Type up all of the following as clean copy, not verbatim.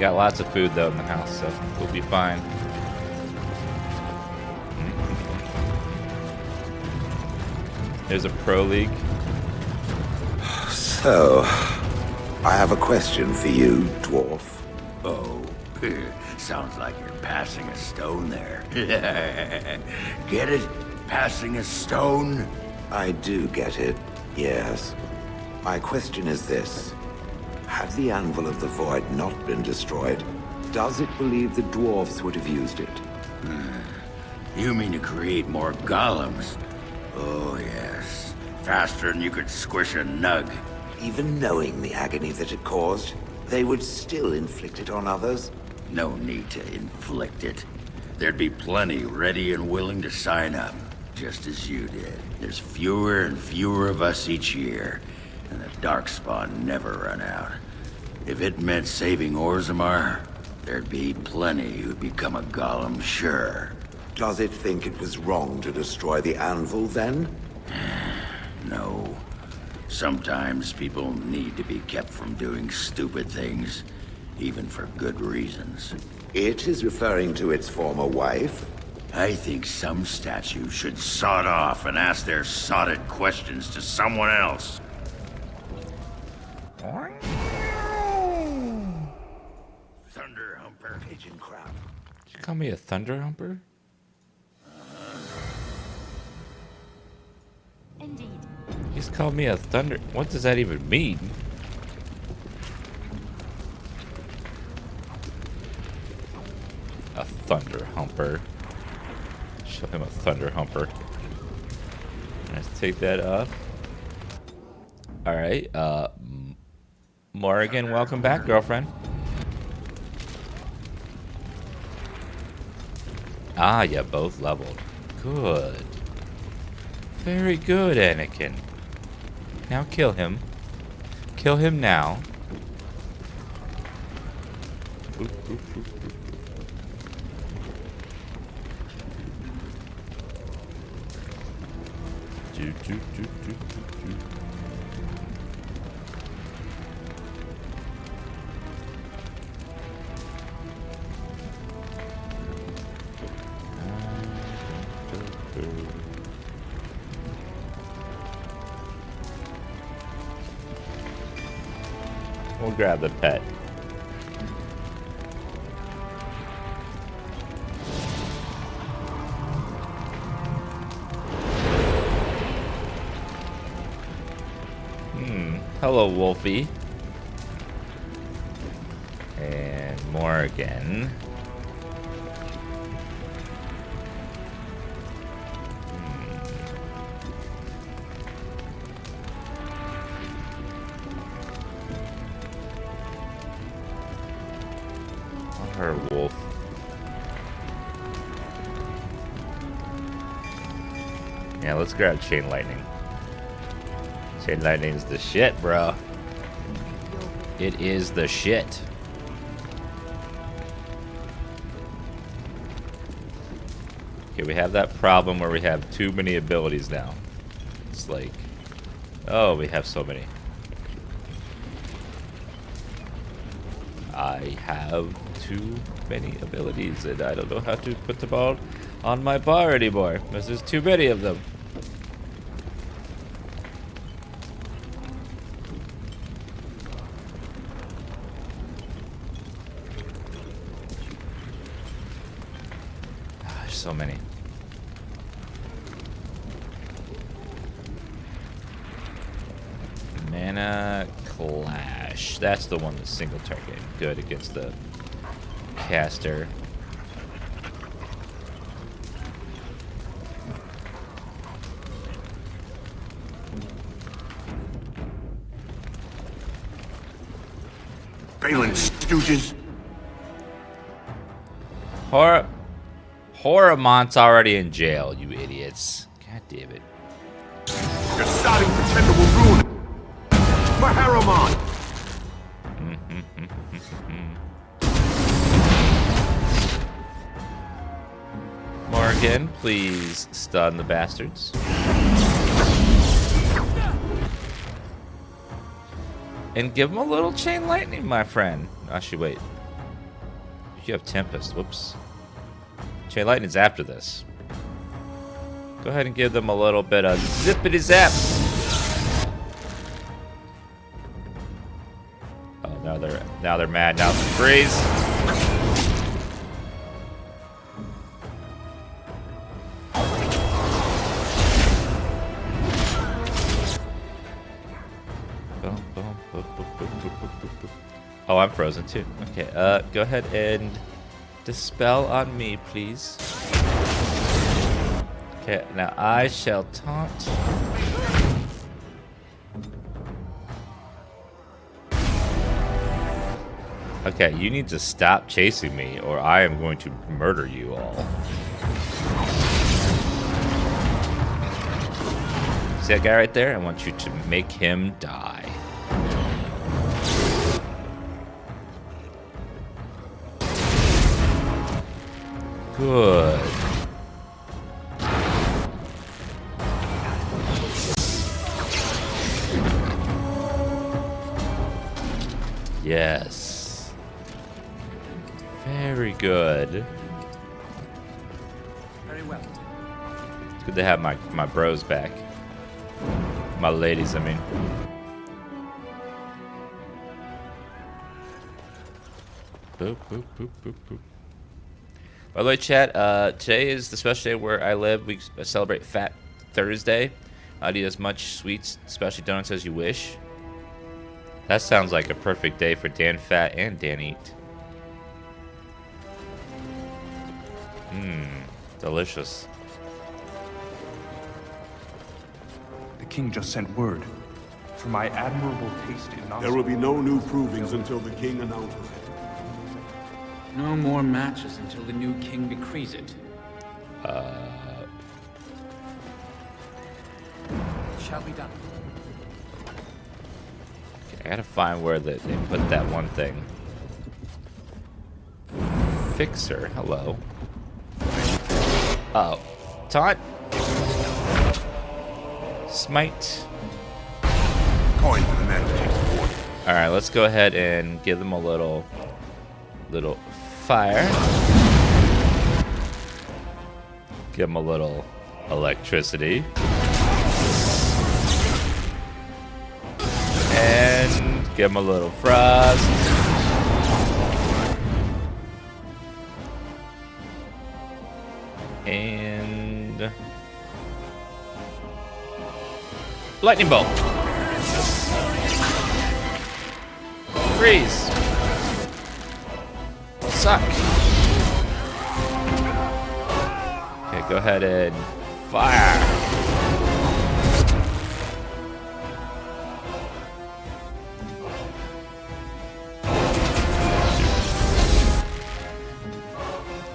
got lots of food though in the house, so we'll be fine. There's a pro league. So, I have a question for you, dwarf. Oh, sounds like you're passing a stone there. Get it? Passing a stone? I do get it, yes. My question is this. Had the Anvil of the Void not been destroyed, does it believe the dwarves would have used it? You mean to create more golems? Oh, yes. Faster than you could squish a nug. Even knowing the agony that it caused, they would still inflict it on others? No need to inflict it. There'd be plenty ready and willing to sign up, just as you did. There's fewer and fewer of us each year, and the Darkspawn never run out. If it meant saving Orzammar, there'd be plenty who'd become a golem, sure. Does it think it was wrong to destroy the Anvil, then? No. Sometimes people need to be kept from doing stupid things, even for good reasons. It is referring to its former wife? I think some statues should sod off and ask their sodded questions to someone else. Thunder Humper. Pigeon crab. Did you call me a thunder humper? Indeed. He's called me a thunder. What does that even mean? A thunder humper. Show him a thunder humper. Let's take that off. All right. Morrigan, welcome back, girlfriend. Ah, yeah, both leveled. Good. Very good, Anakin. Now kill him. Kill him now. Oop, oop, oop, oop. Do, do, do, do, do, do. We'll grab the pet. Hello, Wolfie. And Morgan. Her wolf. Yeah, let's grab Chain Lightning. Chain Lightning's the shit, bro. It is the shit. Okay, we have that problem where we have too many abilities now. It's like, oh, we have so many. I have too many abilities and I don't know how to put them all on my bar anymore because there's too many of them. There's so many. Mana Clash. That's the one that's single target. Good against the caster. Balin stooges. Horamont's already in jail, you idiots. God damn it. Your sodding pretender will ruin it. For Haramon. Morgan, please stun the bastards. And give him a little chain lightning, my friend. Actually, wait. you have Tempest. Whoops. Chain Lightning's after this. Go ahead and give them a little bit of zippity zap. Oh, now they're mad. Now it's freeze. Oh, I'm frozen too. Okay, go ahead and dispel on me, please. Okay, now I shall taunt. Okay, you need to stop chasing me or I am going to murder you all. See that guy right there? I want you to make him die. Good. Yes. Very good. Very well. It's good to have my bros back. My ladies, I mean. Boop, boop, boop, boop, boop. By the way, chat, today is the special day where I live. We celebrate Fat Thursday. I'd eat as much sweets, especially donuts, as you wish. That sounds like a perfect day for Dan Fat and Dan Eat. Delicious. The king just sent word. For my admirable taste in There will be no new provings until the king announces it. No more matches until the new king decrees it. shall be done. Okay, I gotta find where they put that one thing. Fixer, hello. Oh, taunt. Smite. Coin for the man who takes the water. All right, let's go ahead and give them a little fire. Give them a little electricity. And give them a little frost. And lightning bolt. Freeze. Suck. Okay, go ahead and fire.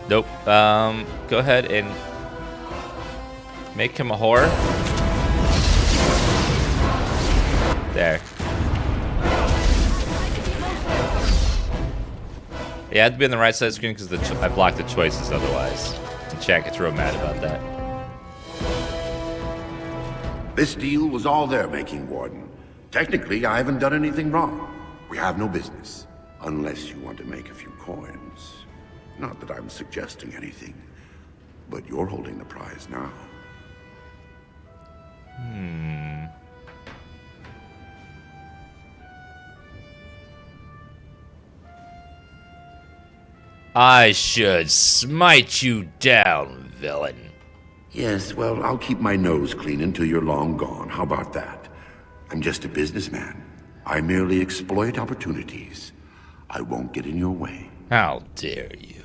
Nope. Go ahead and make him a whore. There. Yeah, I have to be on the right side of the screen because I blocked the choices otherwise. And chat gets real mad about that. This deal was all their making, Warden. Technically, I haven't done anything wrong. We have no business. Unless you want to make a few coins. Not that I'm suggesting anything. But you're holding the prize now. I should smite you down, villain. Yes, well, I'll keep my nose clean until you're long gone. How about that? I'm just a businessman. I merely exploit opportunities. I won't get in your way. How dare you?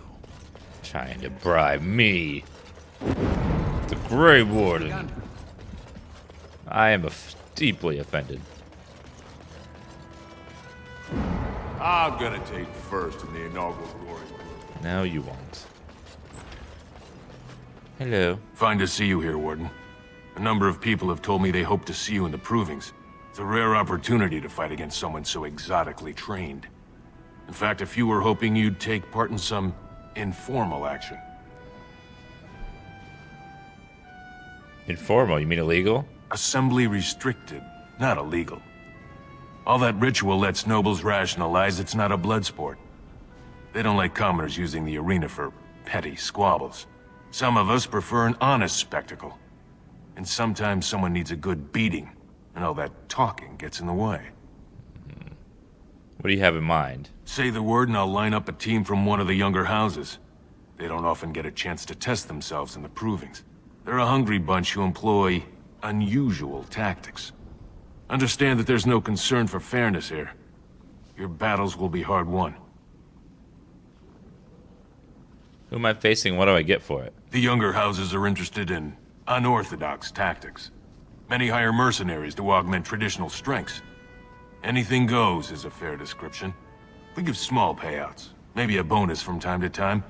Trying to bribe me. The Grey Warden. I am deeply offended. I'm gonna take first in the inaugural glory. No, you won't. Hello. Fine to see you here, Warden. A number of people have told me they hope to see you in the provings. It's a rare opportunity to fight against someone so exotically trained. In fact, a few were hoping you'd take part in some informal action. Informal? You mean illegal? Assembly restricted, not illegal. All that ritual lets nobles rationalize it's not a blood sport. They don't like commoners using the arena for petty squabbles. Some of us prefer an honest spectacle. And sometimes someone needs a good beating, and all that talking gets in the way. What do you have in mind? Say the word and I'll line up a team from one of the younger houses. They don't often get a chance to test themselves in the provings. They're a hungry bunch who employ unusual tactics. Understand that there's no concern for fairness here. Your battles will be hard won. Who am I facing? What do I get for it? The younger houses are interested in unorthodox tactics. Many hire mercenaries to augment traditional strengths. Anything goes is a fair description. We give small payouts, maybe a bonus from time to time,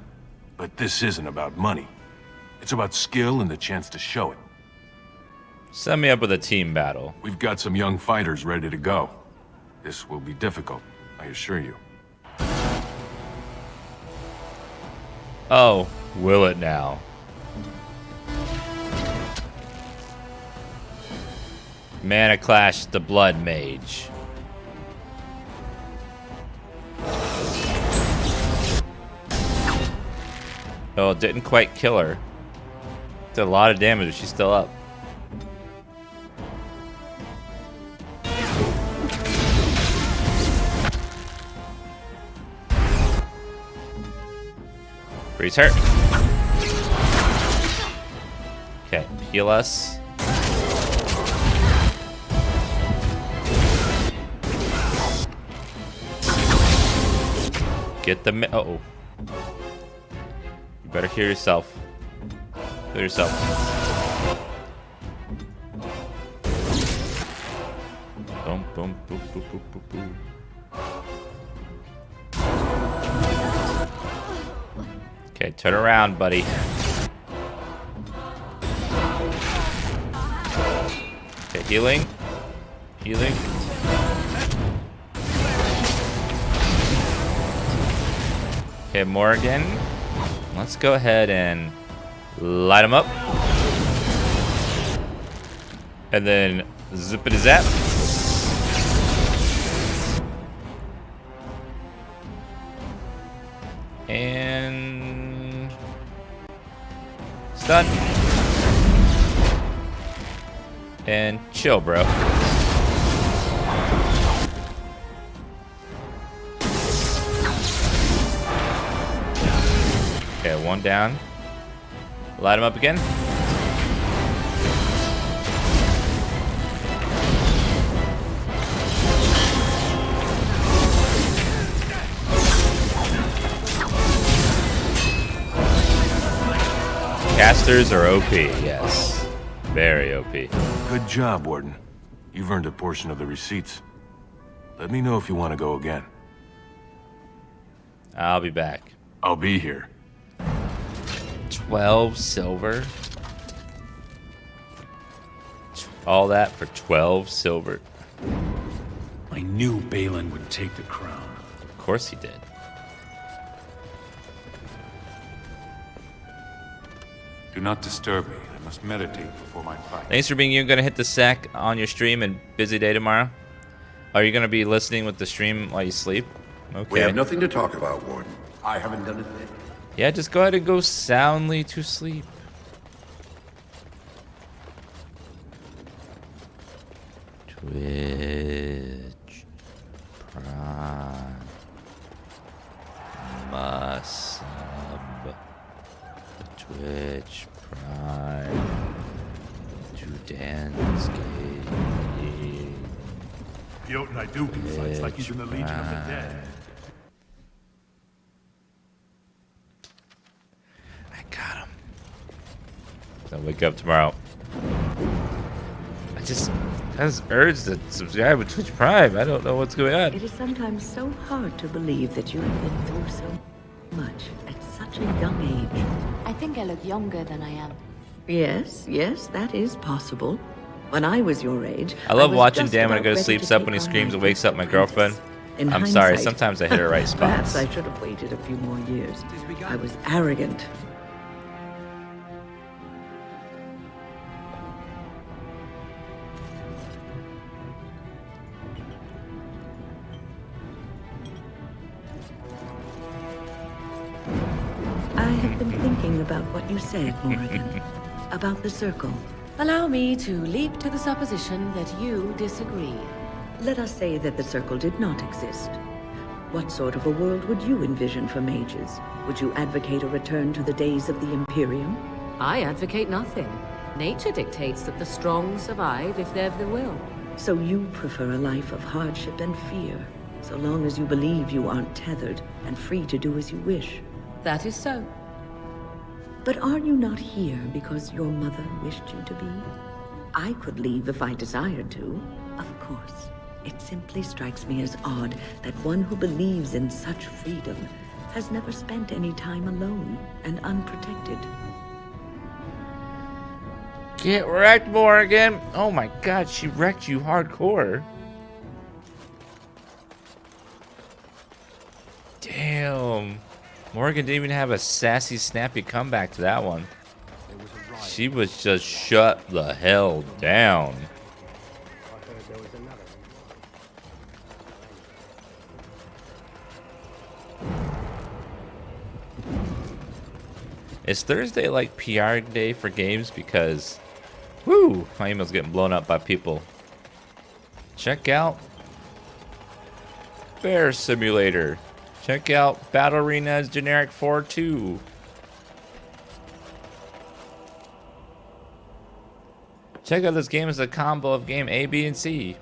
but this isn't about money. It's about skill and the chance to show it. Set me up with a team battle. We've got some young fighters ready to go. This will be difficult, I assure you. Oh, will it now? Mana Clash the Blood Mage. Oh, it didn't quite kill her. Did a lot of damage, but she's still up. Freeze her. Okay, heal us. Get the uh-oh. You better heal yourself. Heal yourself. Boom, boom, boom, boom, boom, boom, boom. Okay, turn around, buddy. Okay, healing. Healing. Okay, Morgan. Let's go ahead and light him up. And then zippity zap. And stun. And chill, bro. Okay, one down. Light him up again. Casters are OP, yes. Very OP. Good job, Warden. You've earned a portion of the receipts. Let me know if you want to go again. I'll be back. I'll be here. 12 silver. All that for 12 silver. I knew Balin would take the crown. Of course he did. Do not disturb me. I must meditate before my fight. Thanks for being you. Gonna hit the sack on your stream and busy day tomorrow. Are you gonna be listening with the stream while you sleep? Okay. We have nothing to talk about, Warden. I haven't done a thing. Yeah, just go ahead and go soundly to sleep. Twitch Prime must sub Twitch Prime to DansGaming. Jotun Hadouken fights like he's in the Legion of the Dead. I got him. I'll wake up tomorrow. I just had this urge to subscribe with Twitch Prime. I don't know what's going on. It is sometimes so hard to believe that you have been through so much at such a young age. I think I look younger than I am. Yes, that is possible. When I was your age, I love was watching just Dan when I about go to ready sleep to up when he take on screams my and wakes up my future girlfriend. apprentice. In I'm sorry, hindsight, sometimes I hit her right Perhaps spots. I should have waited a few more years. I was arrogant. I have been thinking about what you said, Morrigan. About the circle. Allow me to leap to the supposition that you disagree. Let us say that the circle did not exist. What sort of a world would you envision for mages? Would you advocate a return to the days of the Imperium? I advocate nothing. Nature dictates that the strong survive if they've the will. So you prefer a life of hardship and fear, so long as you believe you aren't tethered and free to do as you wish. That is so. But are you not here because your mother wished you to be? I could leave if I desired to, of course. It simply strikes me as odd that one who believes in such freedom has never spent any time alone and unprotected. Get wrecked, Morgan! Oh my god, she wrecked you hardcore. Damn. Morgan didn't even have a sassy, snappy comeback to that one. She was just shut the hell down. Is Thursday like PR day for games? Because, whoo, my email's getting blown up by people. Check out Bear Simulator. Check out Battle Arena's Generic 4-2. Check out this game as a combo of game A, B, and C.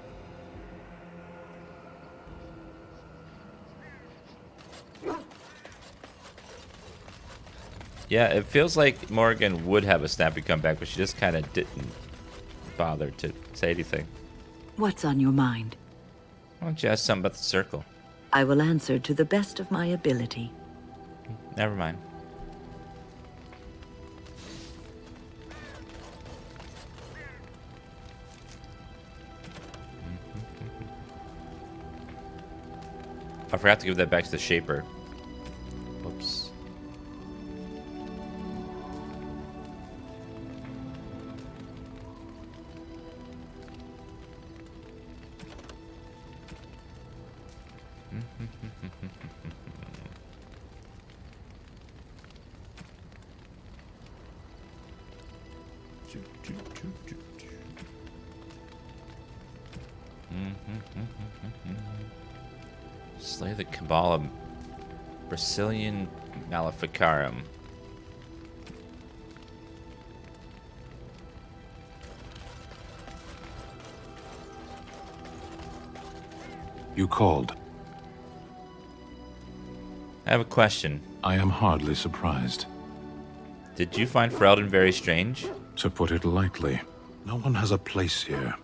Yeah, it feels like Morgan would have a snappy comeback, but she just kind of didn't bother to say anything. What's on your mind? Why don't you ask something about the circle? I will answer to the best of my ability. Never mind. I forgot to give that back to the Shaper. Whoops. Slay the Cabal of Brazilian Maleficarum. You called. I have a question. I am hardly surprised. Did you find Ferelden very strange? To put it lightly, no one has a place here.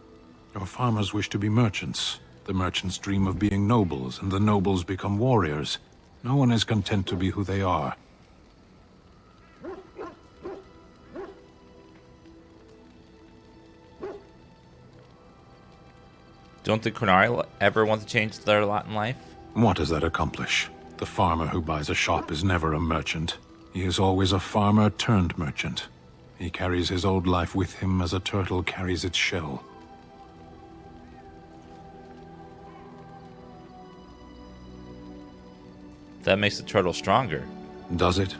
Your farmers wish to be merchants. The merchants dream of being nobles, and the nobles become warriors. No one is content to be who they are. Don't the Qunari ever want to change their lot in life? What does that accomplish? The farmer who buys a shop is never a merchant. He is always a farmer turned merchant. He carries his old life with him as a turtle carries its shell. That makes the turtle stronger. Does it?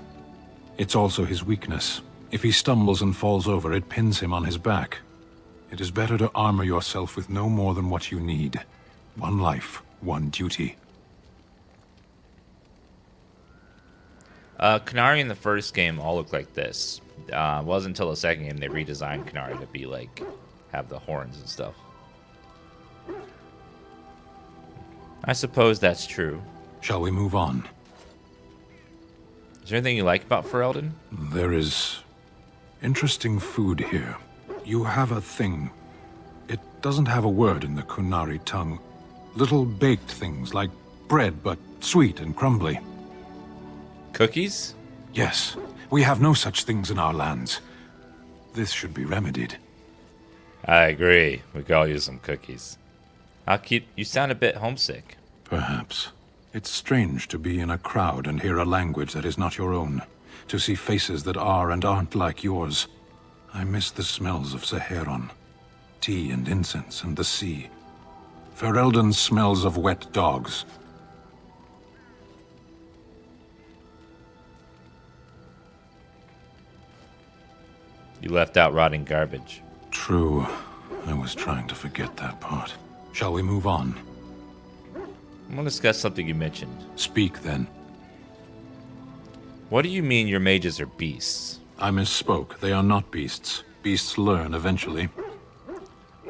It's also his weakness. If he stumbles and falls over, it pins him on his back. It is better to armor yourself with no more than what you need. One life, one duty. Qunari in the first game all looked like this. It wasn't until the second game they redesigned Qunari to be like, have the horns and stuff. I suppose that's true. Shall we move on? Is there anything you like about Ferelden? There is interesting food here. You have a thing. It doesn't have a word in the Qunari tongue. Little baked things like bread, but sweet and crumbly. Cookies? Yes, we have no such things in our lands. This should be remedied. I agree. We could all use some cookies. I'll keep. You sound a bit homesick. Perhaps. It's strange to be in a crowd and hear a language that is not your own. To see faces that are and aren't like yours. I miss the smells of Saharon. Tea and incense and the sea. Ferelden smells of wet dogs. You left out rotting garbage. True. I was trying to forget that part. Shall we move on? I'm gonna discuss something you mentioned. Speak, then. What do you mean your mages are beasts? I misspoke. They are not beasts. Beasts learn eventually.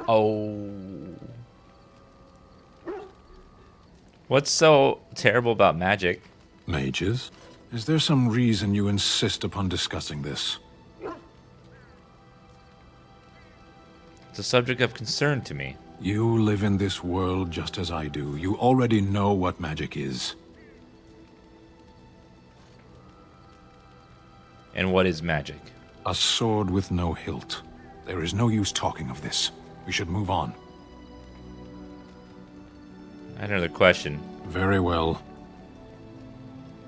Oh. What's so terrible about magic? Mages? Is there some reason you insist upon discussing this? It's a subject of concern to me. You live in this world just as I do. You already know what magic is. And what is magic? A sword with no hilt. There is no use talking of this. We should move on. I had another question. Very well.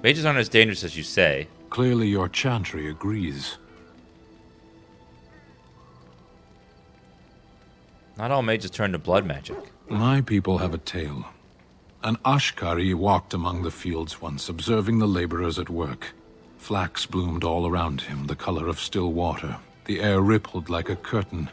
Mages aren't as dangerous as you say. Clearly your chantry agrees. Not all mages turn to blood magic. My people have a tale. An Ashkari walked among the fields once, observing the laborers at work. Flax bloomed all around him, the color of still water. The air rippled like a curtain.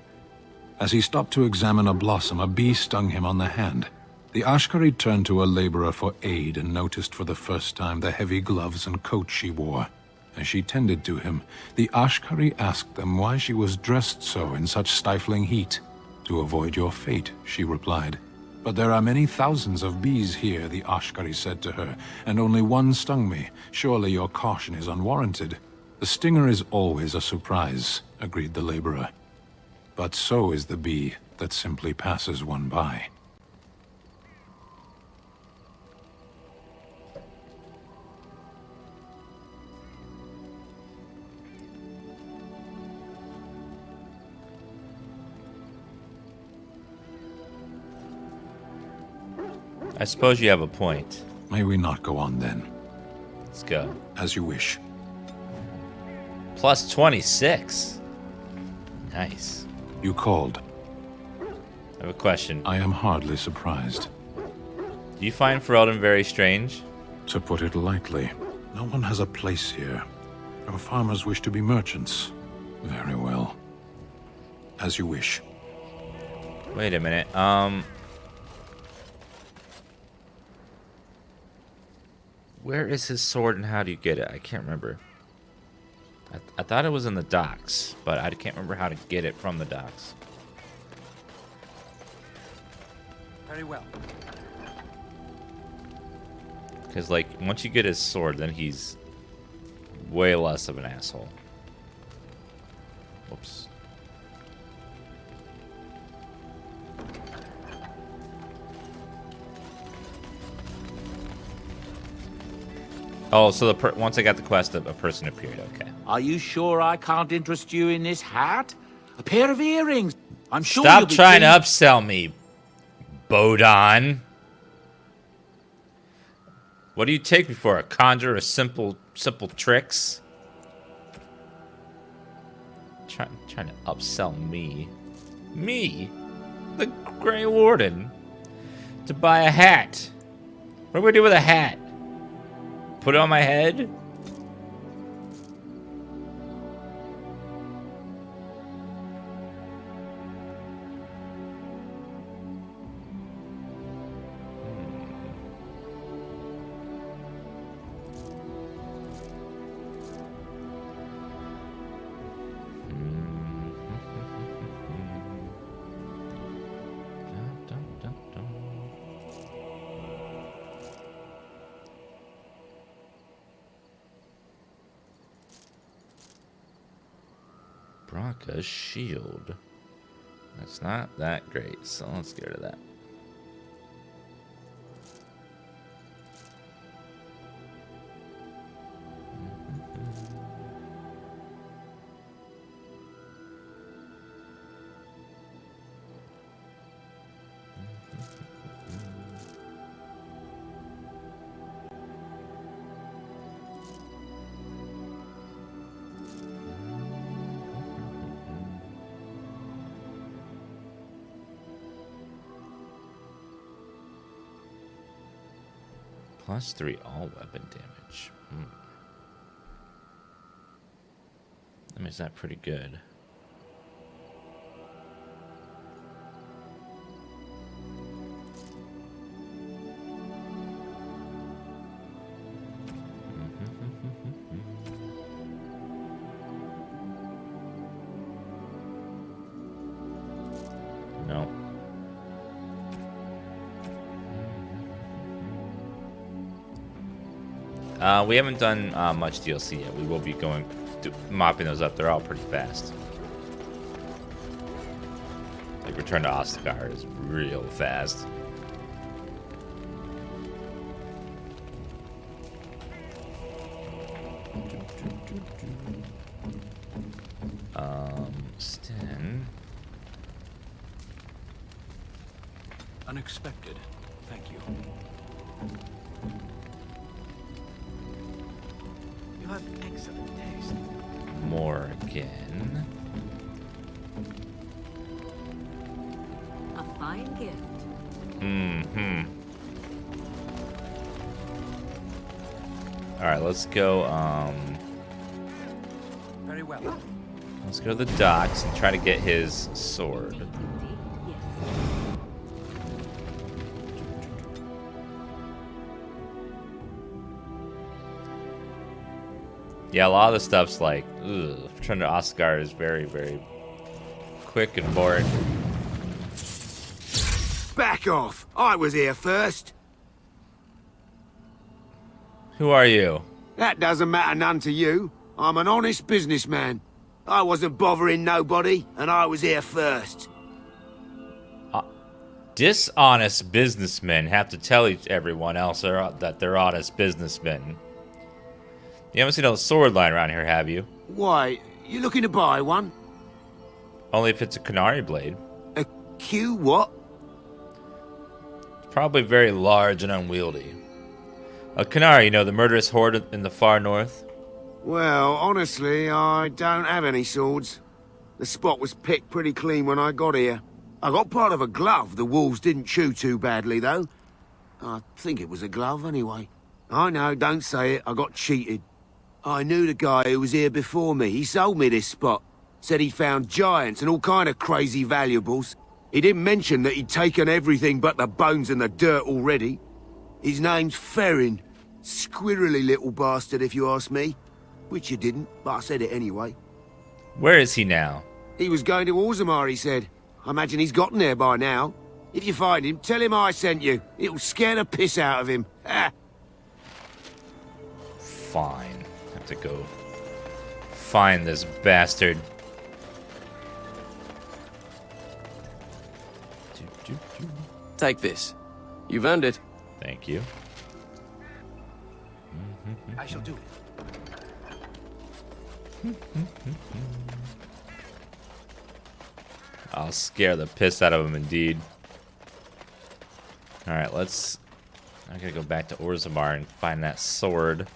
As he stopped to examine a blossom, a bee stung him on the hand. The Ashkari turned to a laborer for aid and noticed for the first time the heavy gloves and coat she wore. As she tended to him, the Ashkari asked them why she was dressed so in such stifling heat. To avoid your fate, she replied. But there are many thousands of bees here, the Ashkari said to her, and only one stung me. Surely your caution is unwarranted. The stinger is always a surprise, agreed the laborer. But so is the bee that simply passes one by. I suppose you have a point. May we not go on then? Let's go. As you wish. Plus 26. Nice. You called. I have a question. I am hardly surprised. Do you find Ferelden very strange? To put it lightly, no one has a place here. Our farmers wish to be merchants. Very well. As you wish. Wait a minute. Where is his sword and how do you get it? I can't remember. I thought it was in the docks, but I can't remember how to get it from the docks. Very well. Because, like, once you get his sword, then he's way less of an asshole. Whoops. Oh, so once I got the quest, a person appeared. Okay. Are you sure I can't interest you in this hat? A pair of earrings. I'm sure Stop you'll be trying to pleased. upsell me, Bodon. What do you take me for? A conjurer of simple tricks? Trying to upsell me. Me? The Grey Warden? To buy a hat. What do we do with a hat? Put it on my head? Braka's shield. That's not that great, so let's get rid of that. +3 all weapon damage. I mean, is that pretty good? We haven't done much DLC yet. We will be mopping those up. They're all pretty fast. Like Return to Ostagar is real fast. Sten. Unexpected. Thank you. You have excellent taste. Morgan. A fine gift. Alright, let's go, Very well. let's go to the docks and try to get his sword. Yeah, a lot of the stuff's like, ugh. Return to Oscar is very, very quick and boring. Back off! I was here first. Who are you? That doesn't matter none to you. I'm an honest businessman. I wasn't bothering nobody, and I was here first. Dishonest businessmen have to tell everyone else that they're honest businessmen. You haven't seen a sword lying around here, have you? Why, you looking to buy one? Only if it's a Canary blade. A Q what? Probably very large and unwieldy. A Canary, you know, the murderous horde in the far north? Well, honestly, I don't have any swords. The spot was picked pretty clean when I got here. I got part of a glove the wolves didn't chew too badly, though. I think it was a glove, anyway. I know, don't say it, I got cheated. I knew the guy who was here before me. He sold me this spot. Said he found giants and all kind of crazy valuables. He didn't mention that he'd taken everything but the bones and the dirt already. His name's Ferrin. Squirrely little bastard, if you ask me. Which you didn't, but I said it anyway. Where is he now? He was going to Orzammar, he said. I imagine he's gotten there by now. If you find him, tell him I sent you. It'll scare the piss out of him. Ha! Fine. Have to go find this bastard. Take this. You've earned it. Thank you. I shall do it. I'll scare the piss out of him, indeed. Alright, I gotta go back to Orzammar and find that sword.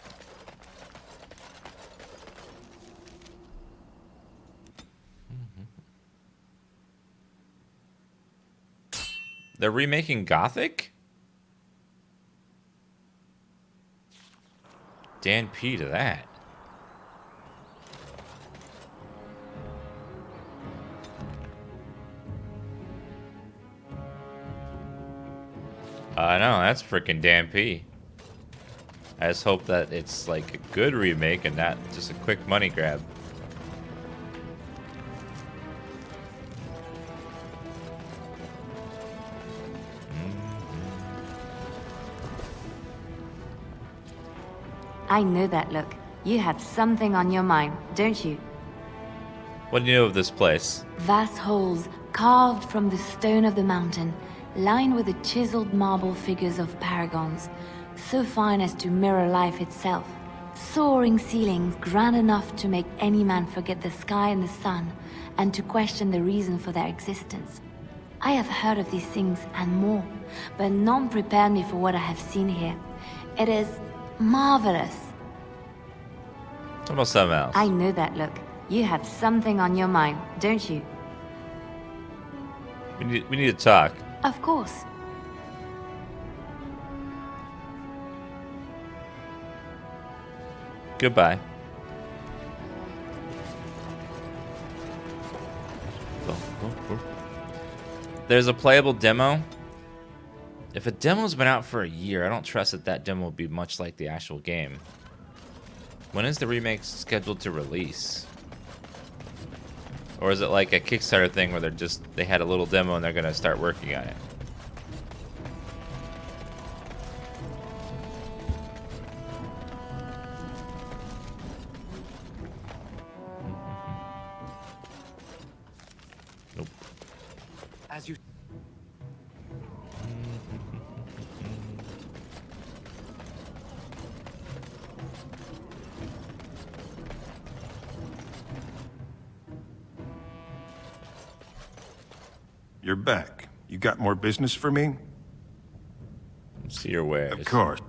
They're remaking Gothic? Dan P to that. I know, that's freaking Dan P. I just hope that it's like a good remake and not just a quick money grab. I know that look. You have something on your mind, don't you? What do you know of this place? Vast holes carved from the stone of the mountain, lined with the chiseled marble figures of paragons, so fine as to mirror life itself. Soaring ceilings grand enough to make any man forget the sky and the sun, and to question the reason for their existence. I have heard of these things and more, but none prepared me for what I have seen here. It is marvelous. It's almost something else. I know that look. You have something on your mind, don't you? We need to talk. Of course. Goodbye. There's a playable demo. If a demo's been out for a year, I don't trust that that demo will be much like the actual game. When is the remake scheduled to release? Or is it like a Kickstarter thing where they had a little demo and they're gonna start working on it? As you... You're back. You got more business for me? See your wares. Of course.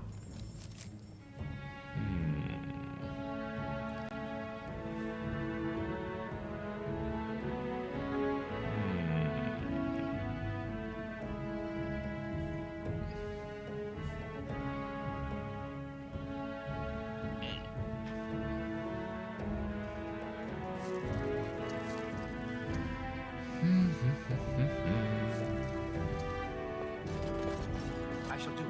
I shall do it.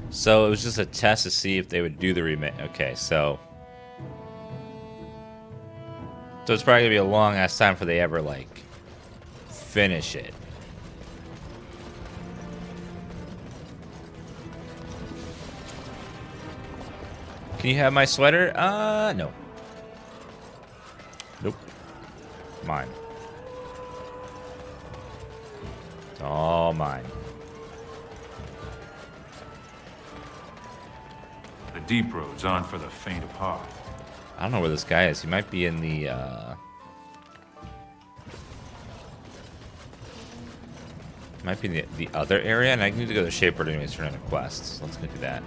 So it was just a test to see if they would do the remake. Okay, so it's probably gonna be a long ass time before they ever like finish it. Can you have my sweater? No. Nope. Mine. It's all mine. The deep roads aren't for the faint of heart. I don't know where this guy is. He might be in the might be in the other area, and I need to go to the Shaper to turn in a quest. So let's go do that.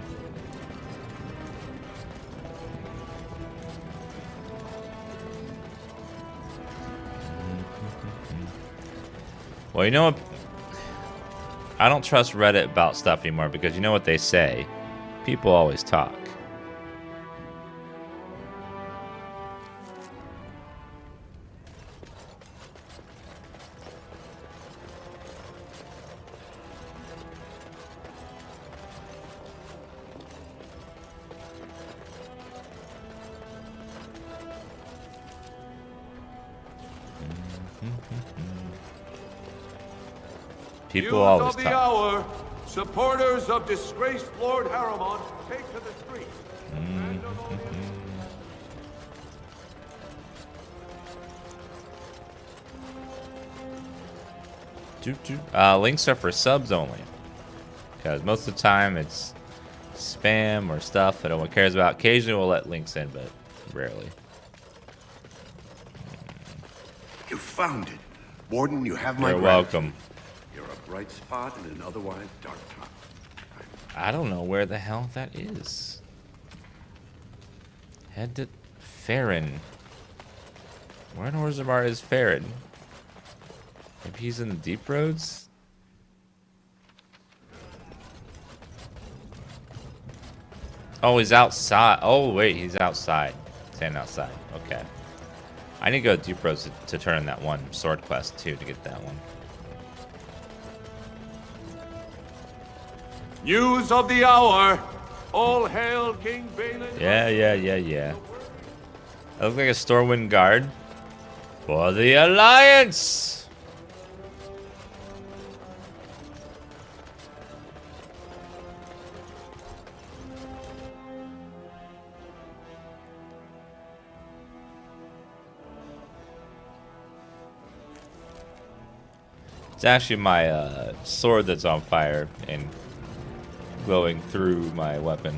Well, you know what? I don't trust Reddit about stuff anymore because you know what they say? People always talk. People Youth always of the talk. hour, supporters of disgraced Lord Harrimont, take to the streets. Links are for subs only. Because most of the time it's spam or stuff that no one cares about. Occasionally we'll let links in, but rarely. You found it. Warden, you have my You're gratitude. welcome. You're a bright spot in an otherwise dark time. I don't know where the hell that is. Head to Farron. Where in Orzammar is Farron? Maybe he's in the deep roads? Oh, he's outside. Oh, wait, he's outside. Standing outside. Okay. I need to go to deep roads to turn in that one sword quest, too, to get that one. News of the hour. All hail King Balin. Yeah. That looks like a Stormwind guard. For the Alliance! It's actually my sword that's on fire and glowing through my weapon.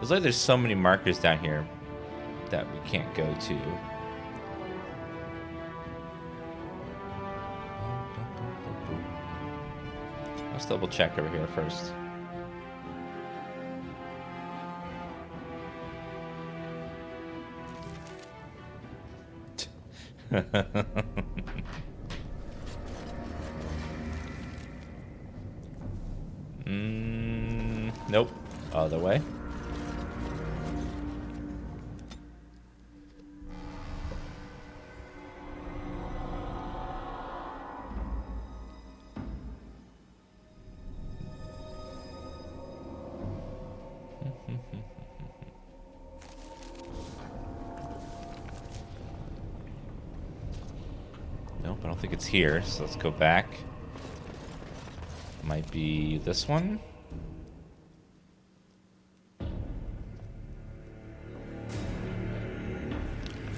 Looks like there's so many markers down here that we can't go to. Let's double check over here first. Nope. Other way. I don't think it's here, so let's go back. Might be this one.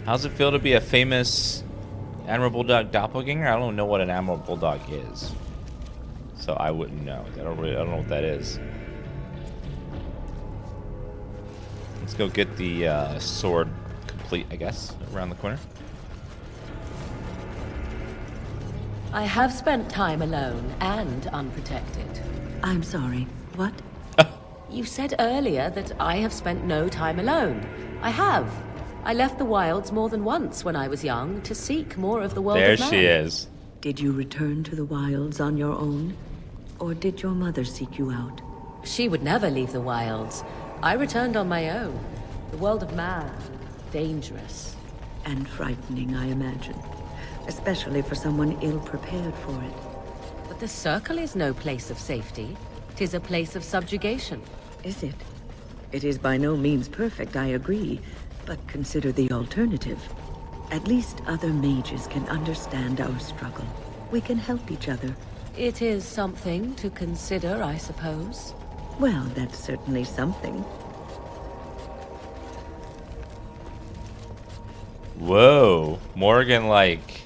How's it feel to be a famous Admiral Bulldog doppelganger? I don't know what an Admiral Bulldog is, so I wouldn't know. I don't know what that is. Let's go get the sword complete, I guess, around the corner. I have spent time alone and unprotected. I'm sorry. What? You said earlier that I have spent no time alone. I have. I left the wilds more than once when I was young to seek more of the world There of man. she is. Did you return to the wilds on your own? Or did your mother seek you out? She would never leave the wilds. I returned on my own. The world of man, dangerous. And frightening, I imagine. Especially for someone ill-prepared for it. But the Circle is no place of safety. 'Tis a place of subjugation. Is it? It is by no means perfect, I agree. But consider the alternative. At least other mages can understand our struggle. We can help each other. It is something to consider, I suppose. Well, that's certainly something. Whoa. Morgan, like,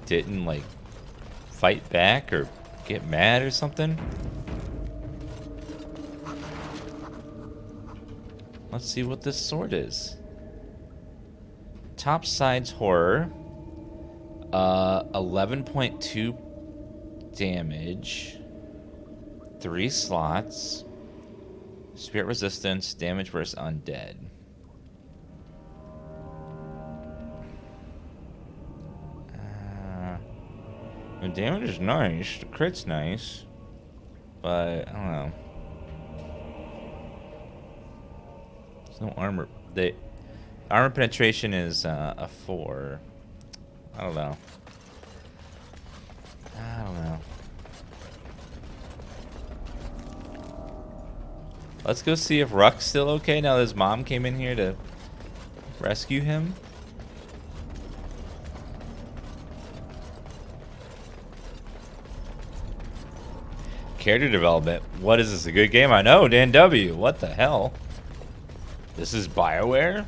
didn't, like, fight back or get mad or something? Let's see what this sword is. Top sides horror. 11.2 damage. 3 slots. Spirit resistance. Damage versus undead. The damage is nice. The crit's nice. But, I don't know. There's no armor. The armor penetration is a 4. I don't know. I don't know. Let's go see if Ruck's still okay now that his mom came in here to rescue him. Character development. What is this? A good game? I know, Dan W. What the hell? This is BioWare?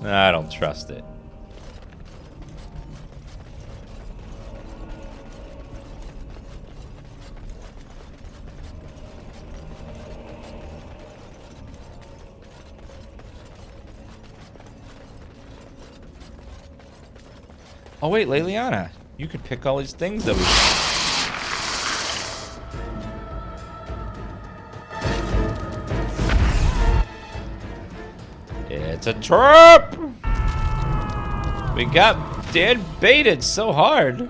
I don't trust it. Oh wait, Leliana. You could pick all these things that we... It's a trap! We got Dan baited so hard.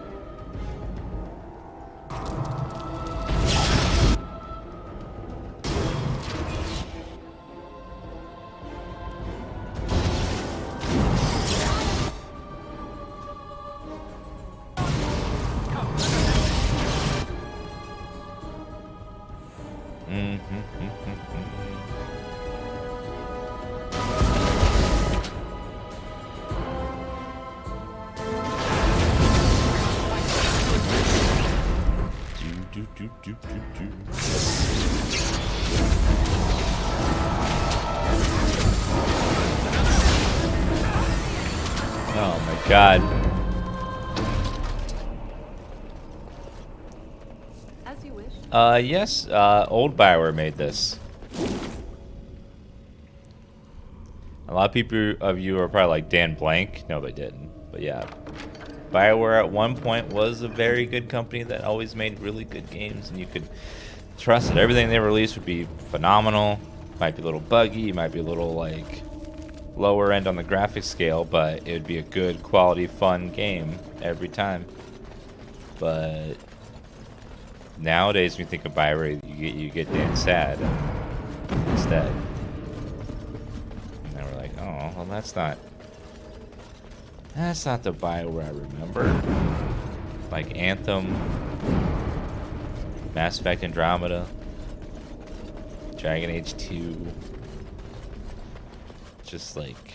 Oh my god. As you wish. Yes, old BioWare made this. A lot of people of you are probably like, Dan blank. No, they didn't. But yeah. BioWare at one point was a very good company that always made really good games, and you could trust that everything they released would be phenomenal. Might be a little buggy, might be a little like lower end on the graphics scale, but it would be a good quality, fun game every time. But nowadays, when you think of BioWare, you get Dan sad instead. And then we're like, oh, well, that's not the BioWare I remember. Like Anthem, Mass Effect Andromeda, Dragon Age 2. Just like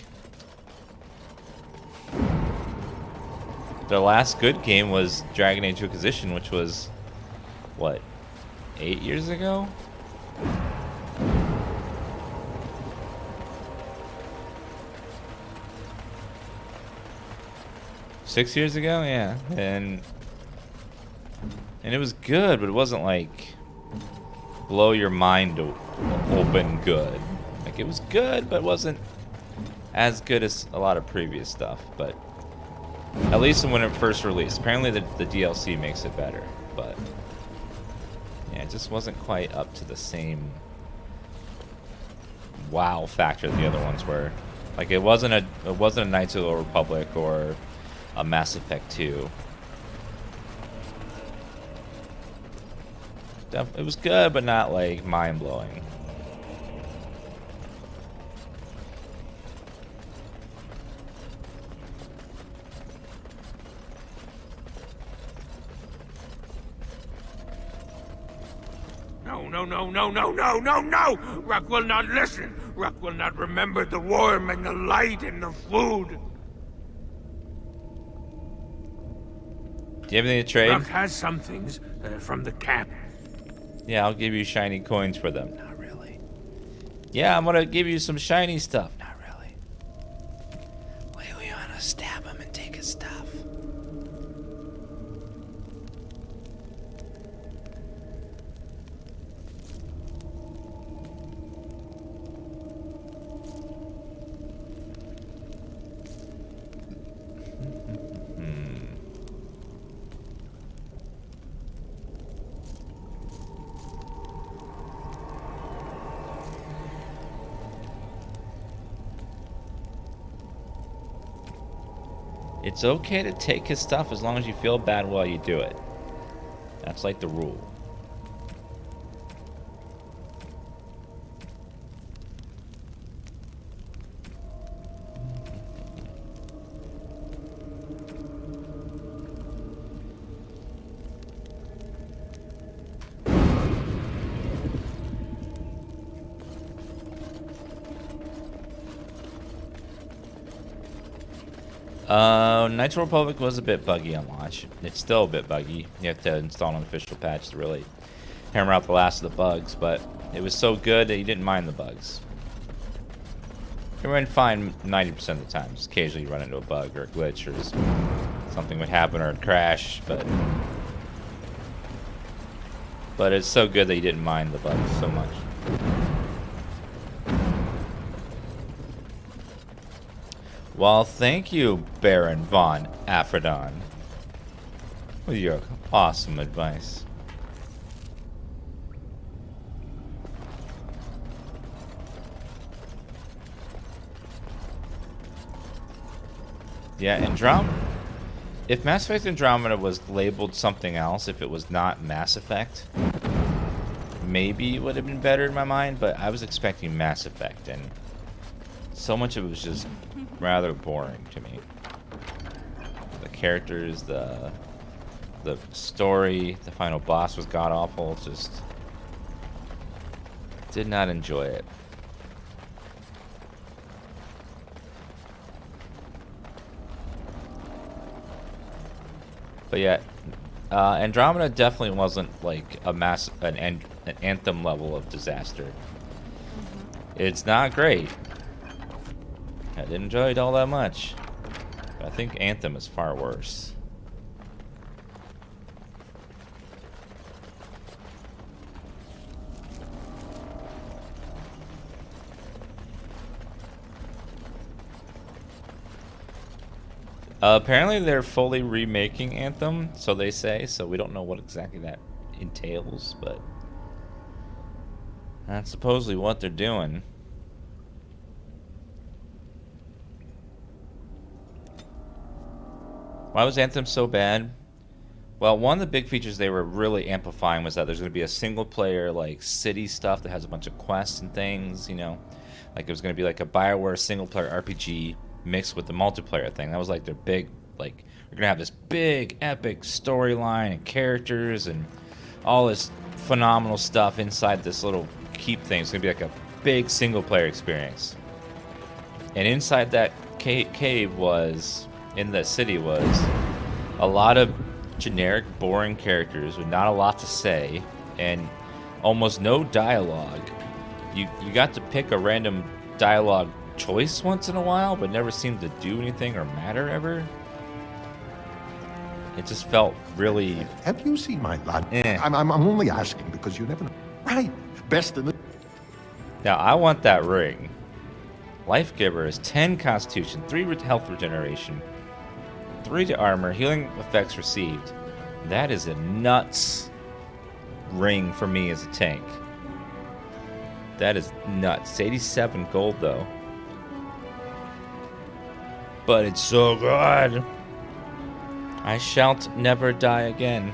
Their last good game was Dragon Age Inquisition, which was, what, 8 years ago? Six years ago, yeah, and it was good, but it wasn't like blow your mind open good. Like it was good, but it wasn't as good as a lot of previous stuff. But at least when it first released, apparently the DLC makes it better. But yeah, it just wasn't quite up to the same wow factor the other ones were. Like it wasn't a Knights of the Old Republic or a Mass Effect 2. It was good, but not like mind-blowing. No, no, no, no, no, no, no, no! Rock will not listen! Rock will not remember the warmth and the light and the food! Do you have anything to trade? Rock has some things from the camp. Yeah, I'll give you shiny coins for them. Not really. Yeah, I'm gonna give you some shiny stuff. Not really. Wait, we wanna stab him and take his stuff. It's okay to take his stuff as long as you feel bad while you do it. That's like the rule. Knights of the Republic was a bit buggy on launch. It's still a bit buggy. You have to install an official patch to really hammer out the last of the bugs, but it was so good that you didn't mind the bugs. You ran fine 90% of the time. Just occasionally you run into a bug or a glitch or something would happen or it'd crash, but it's so good that you didn't mind the bugs so much. Well, thank you, Baron von Aphrodon, with your awesome advice. Yeah, Andromeda. If Mass Effect Andromeda was labeled something else, if it was not Mass Effect, maybe it would have been better in my mind, but I was expecting Mass Effect, and so much of it was just rather boring to me. The characters, the story, the final boss was god-awful. Just did not enjoy it. But yeah, Andromeda definitely wasn't like an Anthem level of disaster. It's not great. I didn't enjoy it all that much. But I think Anthem is far worse. Apparently they're fully remaking Anthem, so they say, so we don't know what exactly that entails, but that's supposedly what they're doing. Why was Anthem so bad? Well, one of the big features they were really amplifying was that there's going to be a single player, like, city stuff that has a bunch of quests and things, you know? Like, it was going to be like a BioWare single player RPG mixed with the multiplayer thing. That was like their big, like, we're going to have this big, epic storyline and characters and all this phenomenal stuff inside this little keep thing. It's going to be like a big single player experience. And inside that cave was, in the city was a lot of generic, boring characters with not a lot to say, and almost no dialogue. You got to pick a random dialogue choice once in a while, but never seemed to do anything or matter ever. It just felt really... Have you seen my lad? Eh. I'm only asking because you never know. Right. Best in the... Now, I want that ring. Life Giver is 10 Constitution, 3 health regeneration, 3 to armor, healing effects received. That is a nuts ring for me as a tank. That is nuts. It's 87 gold, though. But it's so good. I shalt never die again.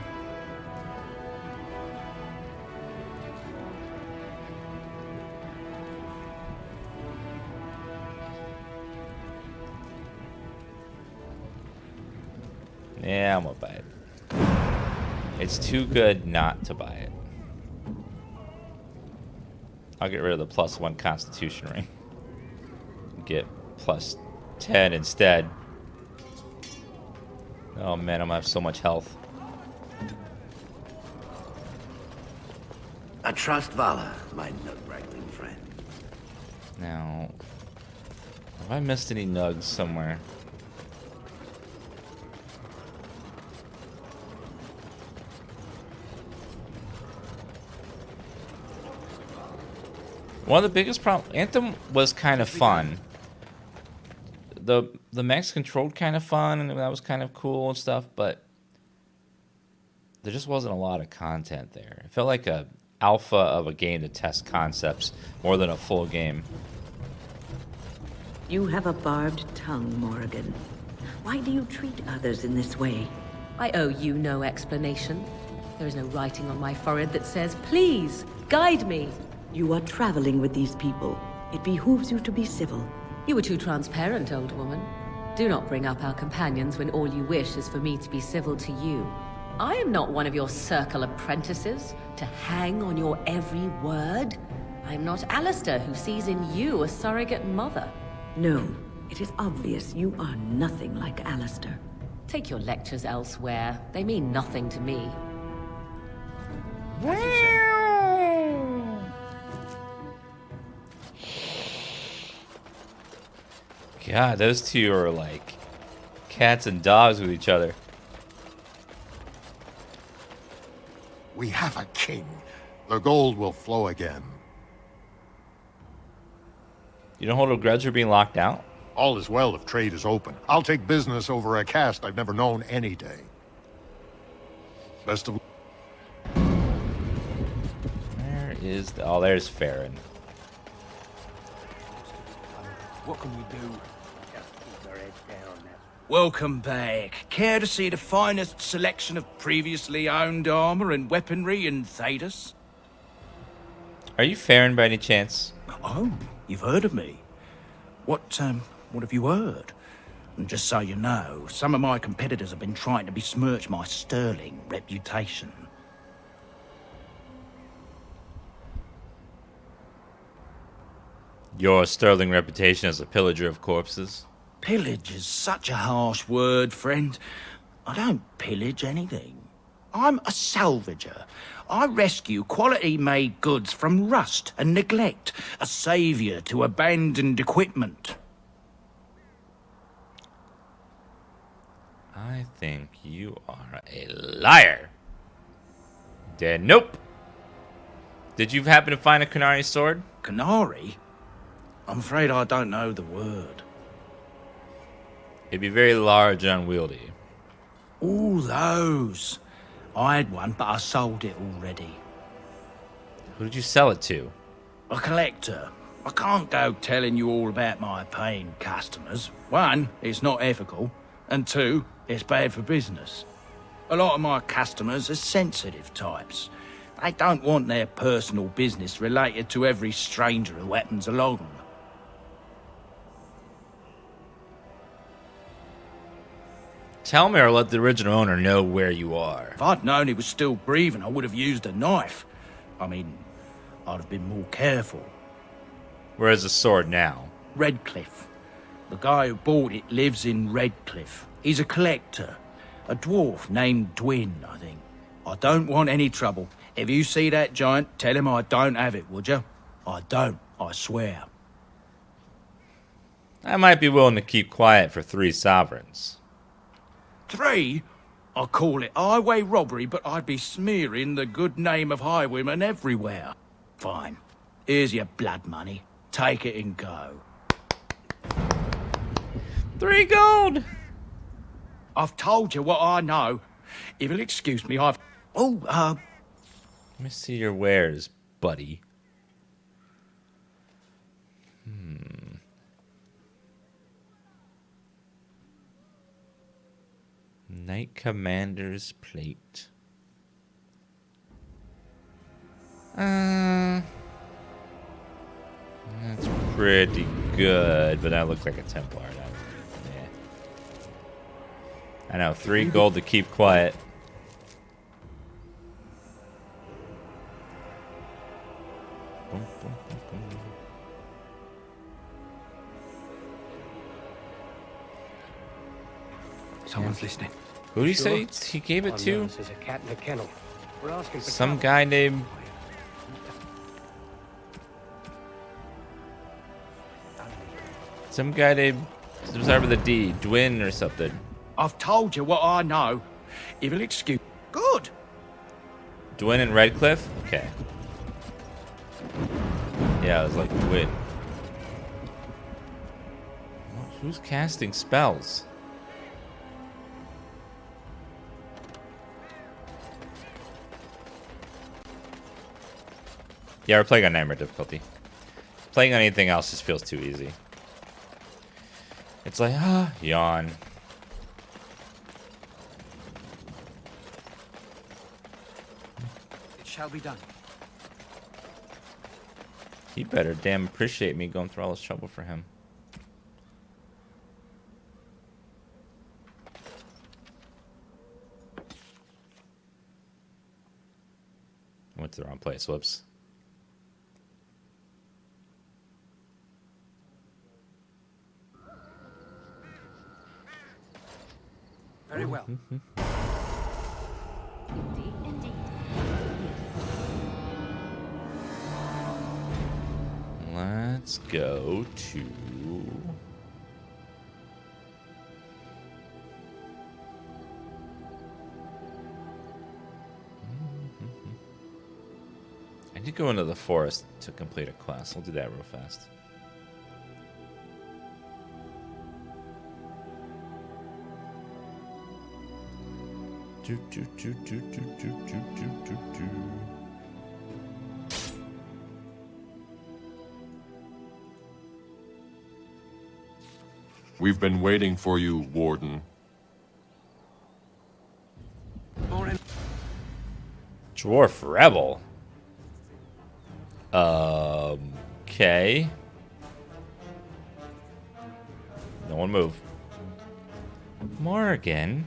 Yeah, I'm gonna buy it. It's too good not to buy it. I'll get rid of the +1 Constitution ring. Get +10 instead. Oh man, I'm gonna have so much health. I trust Valor, my nut-wrangling friend. Now, have I missed any nugs somewhere? One of the biggest problems, Anthem was kind of fun. The max controlled kind of fun, and that was kind of cool and stuff, but there just wasn't a lot of content there. It felt like a alpha of a game to test concepts more than a full game. You have a barbed tongue, Morrigan. Why do you treat others in this way? I owe you no explanation. There is no writing on my forehead that says, please, guide me. You are traveling with these people. It behooves you to be civil. You were too transparent, old woman. Do not bring up our companions when all you wish is for me to be civil to you. I am not one of your circle apprentices to hang on your every word. I am not Alistair, who sees in you a surrogate mother. No, it is obvious you are nothing like Alistair. Take your lectures elsewhere. They mean nothing to me. God, those two are like cats and dogs with each other. We have a king. The gold will flow again. You don't hold a grudge for being locked out? All is well if trade is open. I'll take business over a caste I've never known any day. Best of... Where is the... Oh, there's Farron. What can we do? Welcome back. Care to see the finest selection of previously owned armor and weaponry in Thedas? Are you Farron by any chance? Oh, you've heard of me. What have you heard? And just so you know, some of my competitors have been trying to besmirch my sterling reputation. Your sterling reputation as a pillager of corpses? Pillage is such a harsh word, friend. I don't pillage anything. I'm a salvager. I rescue quality-made goods from rust and neglect, a saviour to abandoned equipment. I think you are a liar. Dead. Nope. Did you happen to find a Canary sword? Canary? I'm afraid I don't know the word. It'd be very large and unwieldy. Ooh, those. I had one, but I sold it already. Who did you sell it to? A collector. I can't go telling you all about my paying customers. One, it's not ethical. And two, it's bad for business. A lot of my customers are sensitive types. They don't want their personal business related to every stranger who happens along. Tell me or let the original owner know where you are. If I'd known he was still breathing, I would have used a knife. I mean, I'd have been more careful. Where's the sword now? Redcliffe. The guy who bought it lives in Redcliffe. He's a collector. A dwarf named Dwin, I think. I don't want any trouble. If you see that giant, tell him I don't have it, would you? I don't, I swear. I might be willing to keep quiet for 3 sovereigns. 3? I call it highway robbery, but I'd be smearing the good name of highwaymen everywhere. Fine. Here's your blood money. Take it and go. 3 gold! I've told you what I know. If you'll excuse me, I've... Oh, Let me see your wares, buddy. Knight Commander's Plate. That's pretty good, but that looks like a Templar. Yeah. I know, 3 gold to keep quiet. Someone's listening. Who did he say he gave it to? There's a cat in the kennel. We're asking for Some guy named... Some guy named... It was over the D. Dwin or something. I've told you what I know. If you'll excuse... Good. Dwin and Redcliffe? Okay. Yeah, it was like Dwin. Who's casting spells? Yeah, we're playing on Nightmare difficulty. Playing on anything else just feels too easy. It's like, yawn. It shall be done. He better damn appreciate me going through all this trouble for him. I went to the wrong place. Whoops. Very well. Let's go to... I need to go into the forest to complete a quest. I'll do that real fast. We've been waiting for you, Warden. Dwarf Rebel? Okay. No one move. Morgan?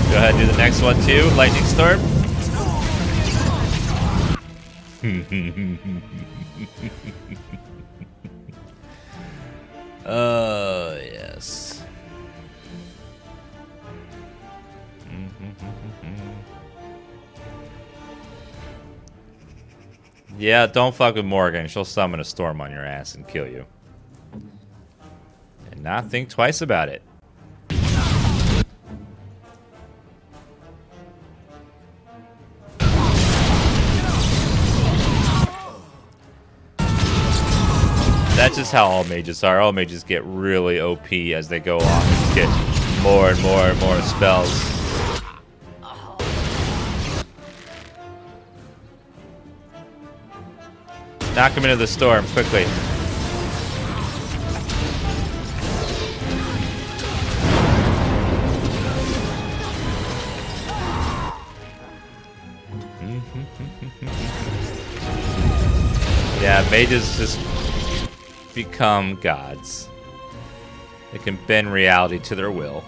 Go ahead and do the next one too. Lightning Storm. Yes. Yeah, don't fuck with Morgan. She'll summon a storm on your ass and kill you. And not think twice about it. That's just how all mages are. All mages get really OP as they go on and get more and more and more spells. Knock him into the storm, quickly. Yeah, mages just become gods. They can bend reality to their will.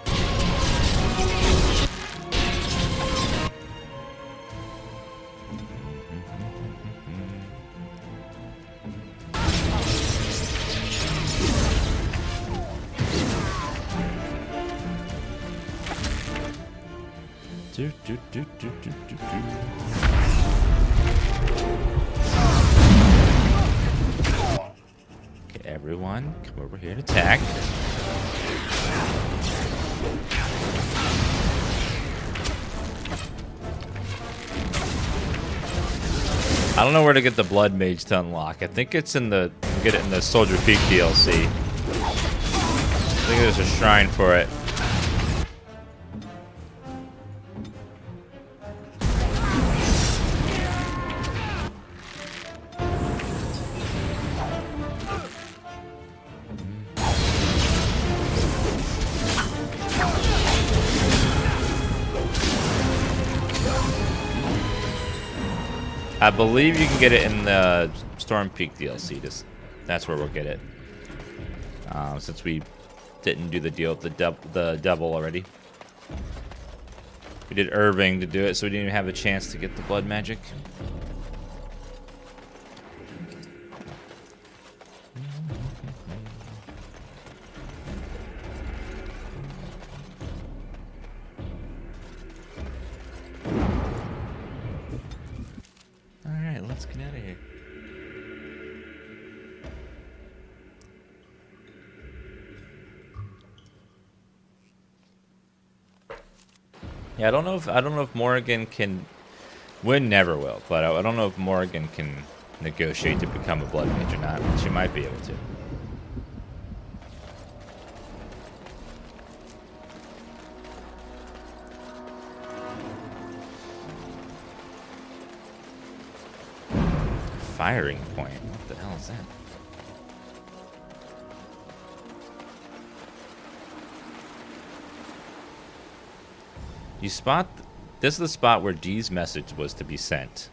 Okay, everyone, come over here and attack. I don't know where to get the Blood Mage to unlock. I think it's in the get it in the Soldier Peak DLC. I think there's a shrine for it. I believe you can get it in the Storm Peak DLC. That's where we'll get it. Since we didn't do the deal with the devil already. We did Irving to do it, so we didn't even have a chance to get the blood magic. Alright, let's get out of here. Yeah, I don't know if Morrigan can win. Never will, but I don't know if Morrigan can negotiate to become a blood mage or not. She might be able to. Firing point. What the hell is that? You spot. This is the spot where Dee's message was to be sent.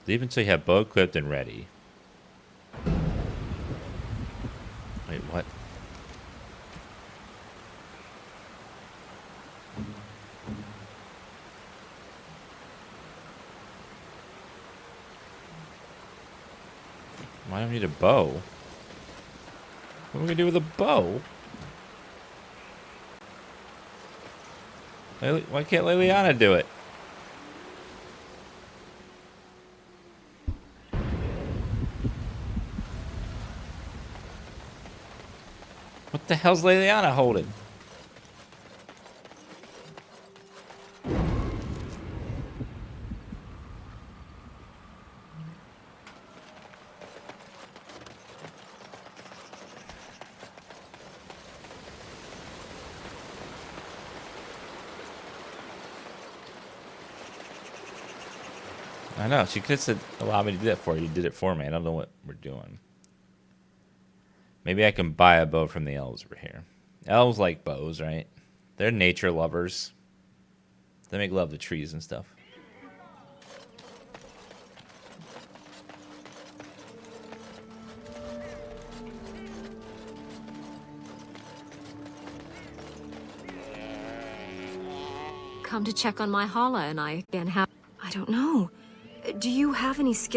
Leave until you have bow equipped and ready. Wait, what? Why do we need a bow? What are we gonna do with a bow? Why can't Liliana do it? What the hell's Liliana holding? I know, she could have allowed me to do that for you. You did it for me. I don't know what we're doing. Maybe I can buy a bow from the elves over here. Elves like bows, right? They're nature lovers. They make love to trees and stuff. Come to check on my hollow, and I don't know. Do you have any skill?